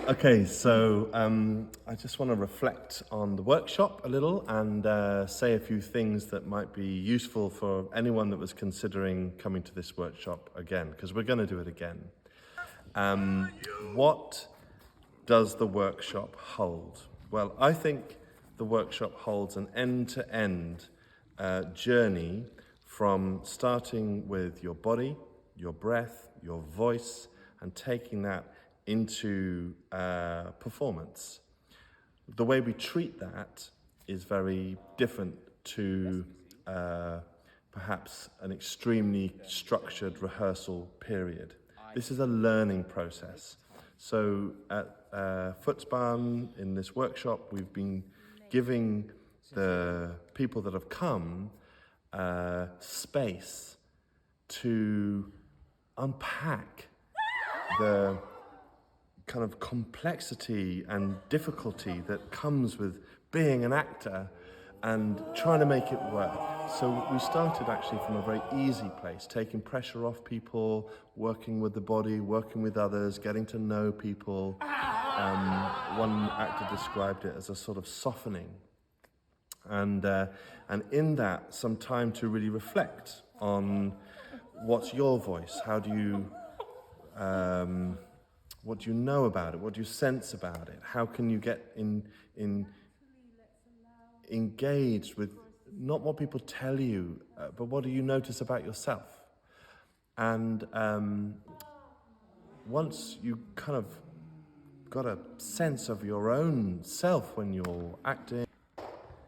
Okay, so I just want to reflect on the workshop a little and say a few things that might be useful for anyone that was considering coming to this workshop again, because we're going to do it again. What does the workshop hold? Well, I think the workshop holds an end-to-end journey from starting with your body, your breath, your voice, and taking that into performance. The way we treat that is very different to perhaps an extremely structured rehearsal period. This is a learning process. So at Futsbahn, in this workshop, we've been giving the people that have come space to unpack the kind of complexity and difficulty that comes with being an actor and trying to make it work. So we started actually from a very easy place, taking pressure off people, working with the body, working with others, getting to know people. One actor described it as a sort of softening. And in that, some time to really reflect on what's your voice, how do you what do you know about it? What do you sense about it? How can you get engaged with not what people tell you, but what do you notice about yourself? And once you kind of got a sense of your own self when you're acting,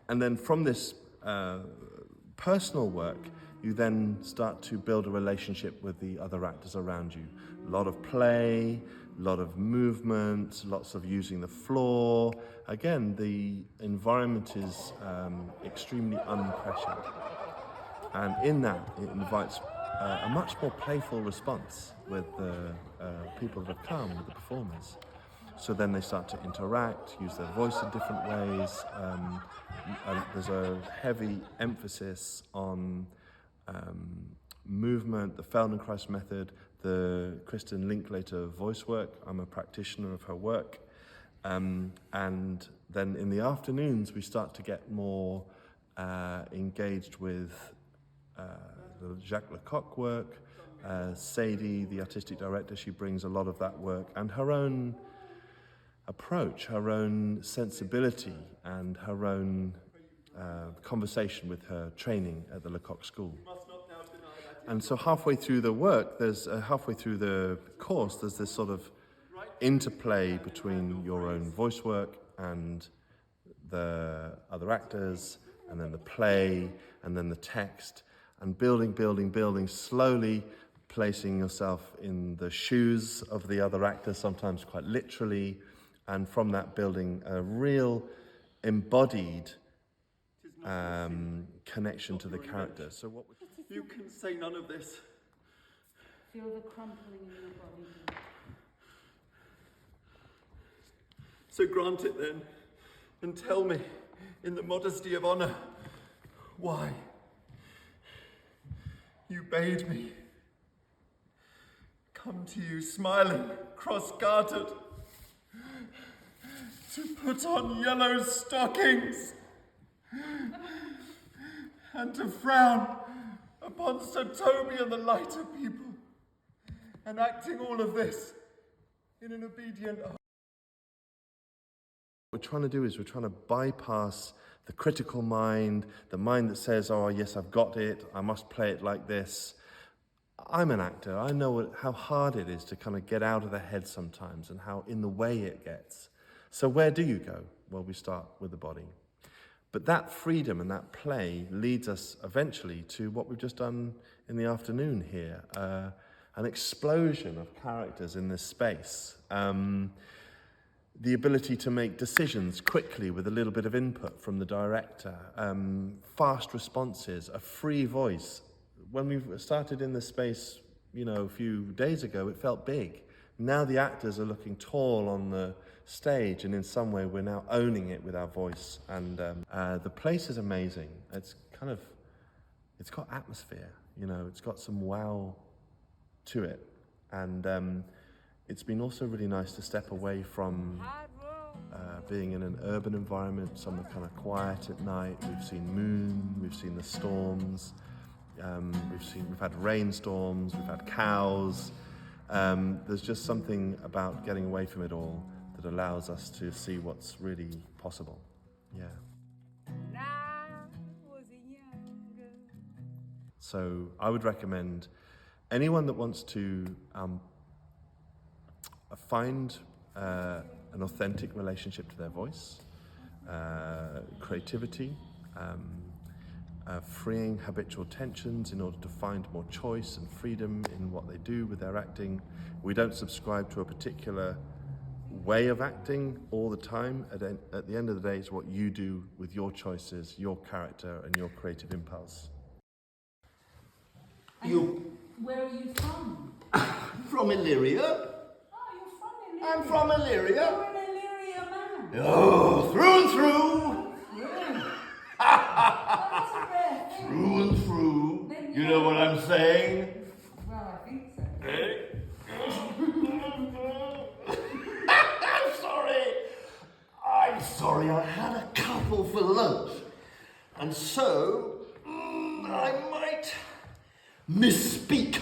and then from this personal work, you then start to build a relationship with the other actors around you. A lot of play, a lot of movement, lots of using the floor. Again, the environment is extremely unpressured. And in that, it invites a much more playful response with the people that have come, with the performers. So then they start to interact, use their voice in different ways. And there's a heavy emphasis on movement, the Feldenkrais method, the Kristen Linklater voice work. I'm a practitioner of her work. And then in the afternoons, we start to get more engaged with the Jacques Lecoq work. Sadie, the artistic director, she brings a lot of that work and her own approach, her own sensibility, and her own conversation with her training at the Lecoq School. And so halfway through the work, halfway through the course, there's this sort of interplay between your own voice work and the other actors, and then the play, and then the text, and building, slowly placing yourself in the shoes of the other actor, sometimes quite literally, and from that building a real embodied connection to the character. So what you can say none of this. Feel the crumpling in your body. So grant it then, and tell me, in the modesty of honor, why you bade me come to you smiling, cross-gartered, to put on yellow stockings and to frown upon Sir Toby and the lighter people, and acting all of this in an obedient heart. we're trying to do is we're trying to bypass the critical mind, the mind that says, oh yes, I've got it, I must play it like this. I'm an actor, I know how hard it is to kind of get out of the head sometimes and how in the way it gets. So where do you go? Well, we start with the body. But that freedom and that play leads us eventually to what we've just done in the afternoon here, an explosion of characters in this space. The ability to make decisions quickly with a little bit of input from the director, fast responses, a free voice. When we started in this space, a few days ago, it felt big. Now the actors are looking tall on the stage, and in some way we're now owning it with our voice. And the place is amazing. It's got atmosphere, it's got some wow to it. And It's been also really nice to step away from being in an urban environment, somewhere kind of quiet at night. We've seen moon, we've seen the storms, we've had rainstorms, we've had cows. There's just something about getting away from it all that allows us to see what's really possible. Yeah. So I would recommend anyone that wants to find an authentic relationship to their voice, creativity, freeing habitual tensions in order to find more choice and freedom in what they do with their acting. We don't subscribe to a particular way of acting all the time. At the end of the day, it's what you do with your choices, your character, and your creative impulse. Where are you from? From Illyria. Oh, you're from Illyria. I'm from Illyria. You're an Illyria man. Oh, through and through. That's a rare thing. Through and through. You know what I'm saying? Well, I think so. I'm sorry, I had a couple for lunch. And so, I might misspeak.